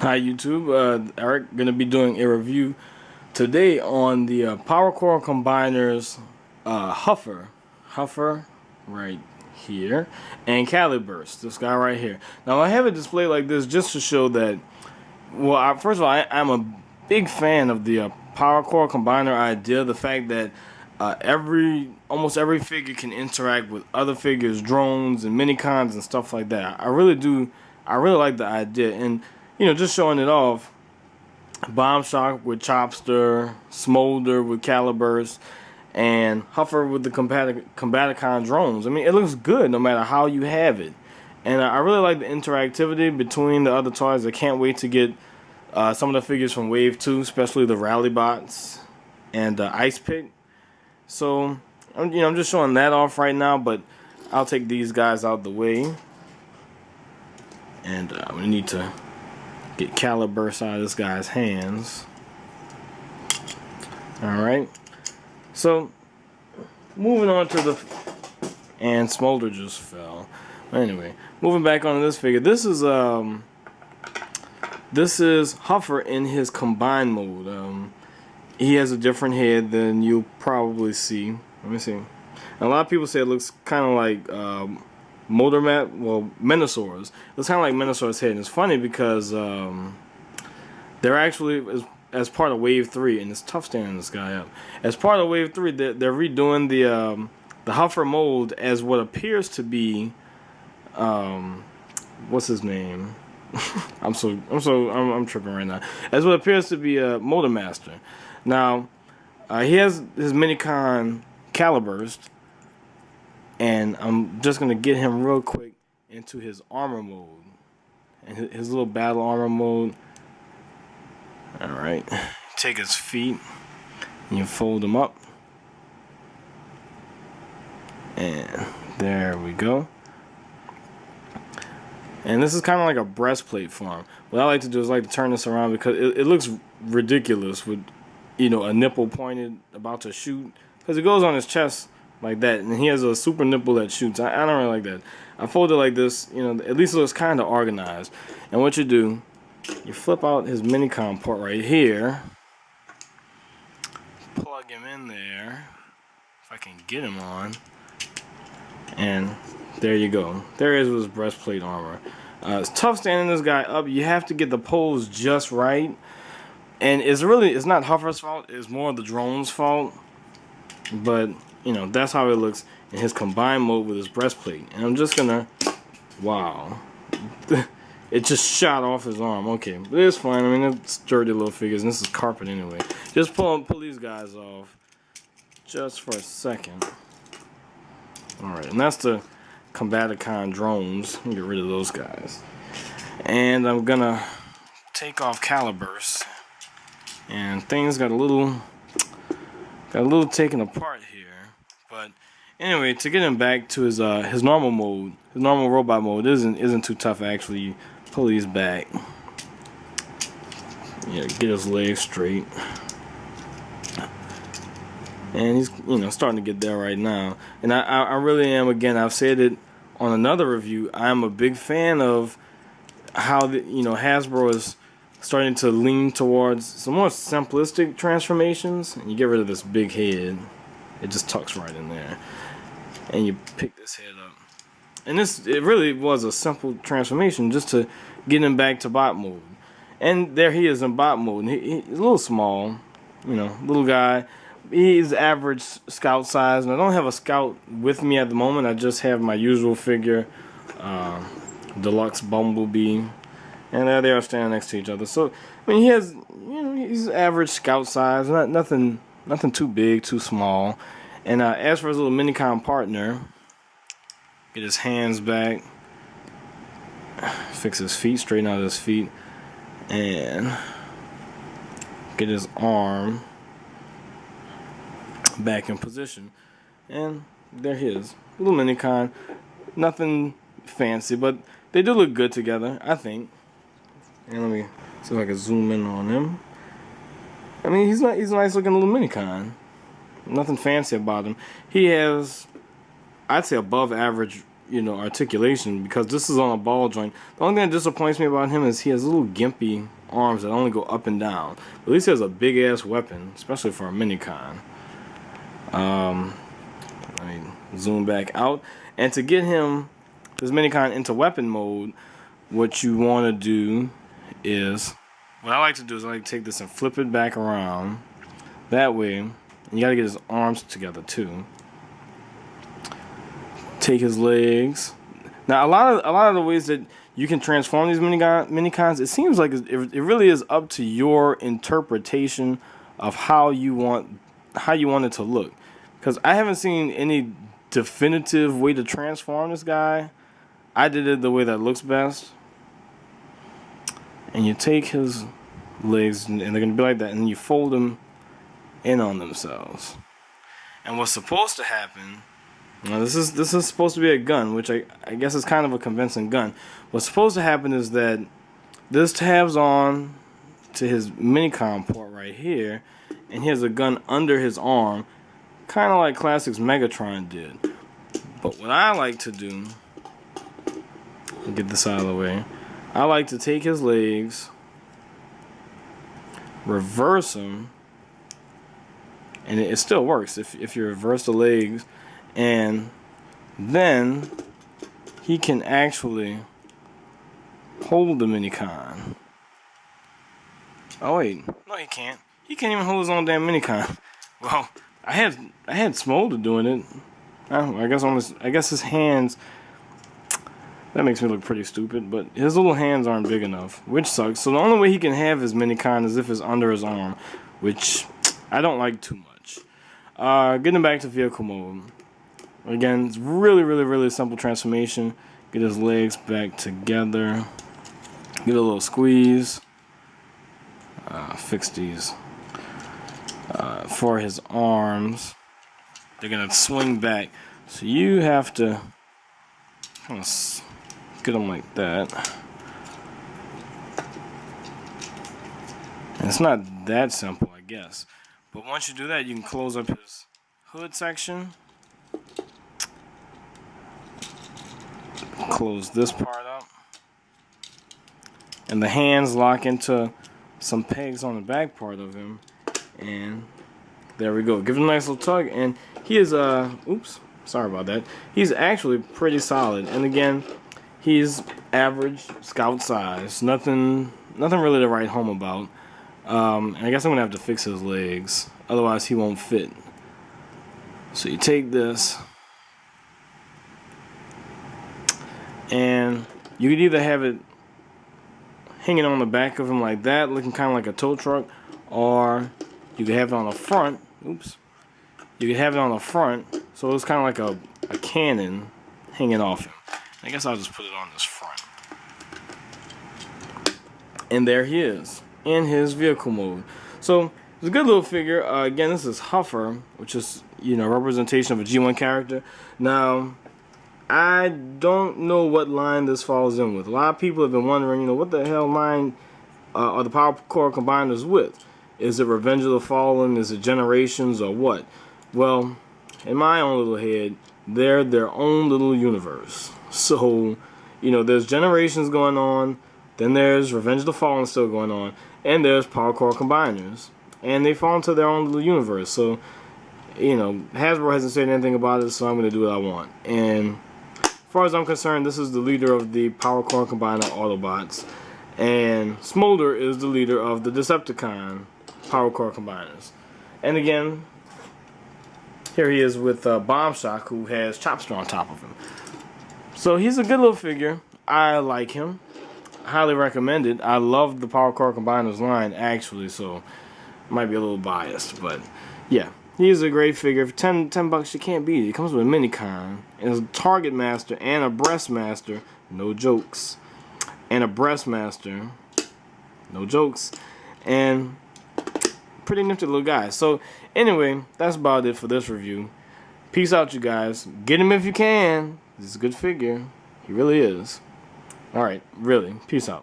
Hi YouTube, Eric gonna be doing a review today on the Power Core Combiners Huffer right here, and Caliburst, this guy right here. Now I have it displayed like this just to show that, well, first of all, I'm a big fan of the Power Core Combiner idea. The fact that almost every figure can interact with other figures, drones and minicons and stuff like that. I really like the idea, and just showing it off. Bomb Shock with Chopster, Smolder with Caliburst, and Huffer with the Combaticon drones. I mean, it looks good no matter how you have it. And I really like the interactivity between the other toys. I can't wait to get some of the figures from Wave 2, especially the Rally Bots and Ice Pick. So, I'm just showing that off right now, but I'll take these guys out the way. And we need to get Caliburst out of this guy's hands. Alright. So, moving on to the... And Smolder just fell. Anyway, moving back onto this figure. This is Huffer in his combined mode. He has a different head than you'll probably see. Let me see. And a lot of people say it looks kind of like... Menosaurs. It's kind of like Menosaur's head, and it's funny because they're actually, as part of Wave 3, and it's tough standing this guy up. As part of Wave 3, they're redoing the Huffer mold as what appears to be, what's his name? I'm tripping right now. As what appears to be a Motor Master. Now, he has his minicon Caliburst. And I'm just going to get him real quick into his armor mode. And his little battle armor mode. Alright. Take his feet. And you fold them up. And there we go. And this is kind of like a breastplate for him. What I like to do is like to turn this around because it looks ridiculous with, a nipple pointed about to shoot. Because it goes on his chest like that, and he has a super nipple that shoots. I don't really like that. I fold it like this, at least it looks kind of organized. And what you do, you flip out his minicom port right here, plug him in there, if I can get him on, and there you go. There is his breastplate armor. It's tough standing this guy up. You have to get the pose just right, and it's not Huffer's fault. It's more the drone's fault, but that's how it looks in his combined mode with his breastplate. And I'm just gonna, wow, it just shot off his arm. Okay, but it's fine. I mean, it's sturdy little figures, and this is carpet anyway. Just pull these guys off, just for a second. All right, and that's the Combaticon drones. Let me get rid of those guys. And I'm gonna take off Caliburst, and things got a little taken apart here. But anyway, to get him back to his normal mode, his normal robot mode isn't too tough actually. You pull these back, get his legs straight, and he's starting to get there right now. And I really am. Again, I've said it on another review. I'm a big fan of how Hasbro is starting to lean towards some more simplistic transformations, and you get rid of this big head. It just tucks right in there, and you pick this head up. And it really was a simple transformation just to get him back to bot mode. And there he is in bot mode. He's a little small, little guy. He's average scout size, and I don't have a scout with me at the moment. I just have my usual figure, Deluxe Bumblebee. And there they are standing next to each other. So, I mean, he has, he's average scout size, nothing too big, too small. And as for his little minicom partner, get his hands back, fix his feet, straighten out his feet, and get his arm back in position. And there he is, little minicon, nothing fancy, but they do look good together, I think. And let me see if I can zoom in on him. I mean, he's a nice looking little minicon. Nothing fancy about him. He has, I'd say, above average articulation, because this is on a ball joint. The only thing that disappoints me about him is he has little gimpy arms that only go up and down. But at least he has a big ass weapon, especially for a minicon. Let me zoom back out. And to get him, this minicon, into weapon mode, what you want to do is, what I like to do is I like to take this and flip it back around. That way, and you got to get his arms together too. Take his legs. Now, a lot of the ways that you can transform these minicons, it seems like it really is up to your interpretation of how you want it to look. Because I haven't seen any definitive way to transform this guy. I did it the way that looks best. And you take his legs, and they're going to be like that, and then you fold them in on themselves. And what's supposed to happen, now this is supposed to be a gun, which I guess is kind of a convincing gun. What's supposed to happen is that this tabs on to his minicon port right here, and he has a gun under his arm, kind of like Classic's Megatron did. But what I like to do, get this out of the way, I like to take his legs, reverse them, and it still works if you reverse the legs, and then he can actually hold the minicon. Oh wait, no he can't. He can't even hold his own damn minicon. Well, I had Smolder doing it. I guess his hands. That makes me look pretty stupid, but his little hands aren't big enough, which sucks. So the only way he can have his minicon is if it's under his arm, which I don't like too much. Getting back to vehicle mode. Again, it's really simple transformation. Get his legs back together. Give it a little squeeze. Fix these. For his arms, they're gonna swing back. So you have to kind of get them like that. And it's not that simple, I guess. But once you do that, you can close up his hood section. Close this part up. And the hands lock into some pegs on the back part of him. And there we go. Give it a nice little tug. And he is, oops, sorry about that. He's actually pretty solid. And again, he's average scout size. Nothing really to write home about. And I guess I'm going to have to fix his legs. Otherwise, he won't fit. So you take this. And you could either have it hanging on the back of him like that, looking kind of like a tow truck, or you could have it on the front. Oops. You could have it on the front, so it's kind of like a cannon hanging off him. I guess I'll just put it on this front. And there he is, in his vehicle mode. So, it's a good little figure. Again, this is Huffer, which is, representation of a G1 character. Now, I don't know what line this falls in with. A lot of people have been wondering, what the hell line are the Power Core Combiners with? Is it Revenge of the Fallen? Is it Generations? Or what? Well, in my own little head, they're their own little universe. So, there's Generations going on, then there's Revenge of the Fallen still going on, and there's Power Core Combiners. And they fall into their own little universe. So, Hasbro hasn't said anything about it, so I'm going to do what I want. And as far as I'm concerned, this is the leader of the Power Core Combiner Autobots. And Smolder is the leader of the Decepticon Power Core Combiners. And again, here he is with Bombshock, who has Chopster on top of him. So he's a good little figure. I like him. Highly recommend it. I love the Power Core Combiners line, actually, so might be a little biased, but yeah. He's a great figure. For 10 bucks, you can't beat it. It comes with a minicon, and a target master, and a breast master. No jokes. And a breast master. No jokes. And pretty nifty little guy. So, anyway, that's about it for this review. Peace out, you guys. Get him if you can. This is a good figure. He really is. Alright, really. Peace out.